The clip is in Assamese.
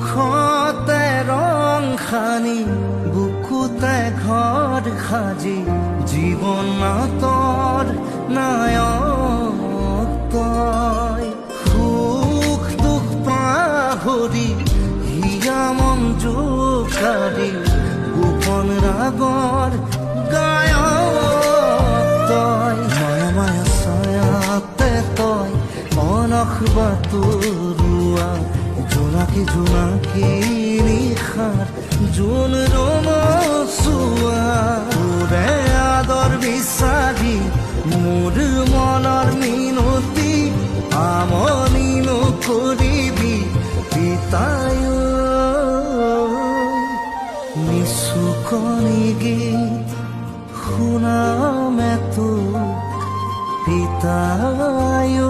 মুখতে ৰং সানি বুকুতে ঘৰ সাজি জীৱন নাটৰ নায়ক তই সুখ দুখ পাহৰি হিয়া মন জোকাৰি গোপন ৰাগৰ গায়ক তই মায়া মায়া ছায়াতে তই অনখ বাতৰুৱা জোনাকী জোনাকী নিশাৰ জোন ৰমচুৱা তোৰে আদৰ বিচাৰি মোৰ মনৰ মিনতি আমনি নকৰিবি পিতায় নিচুকনি গীত শুনাম তোক পিতায়।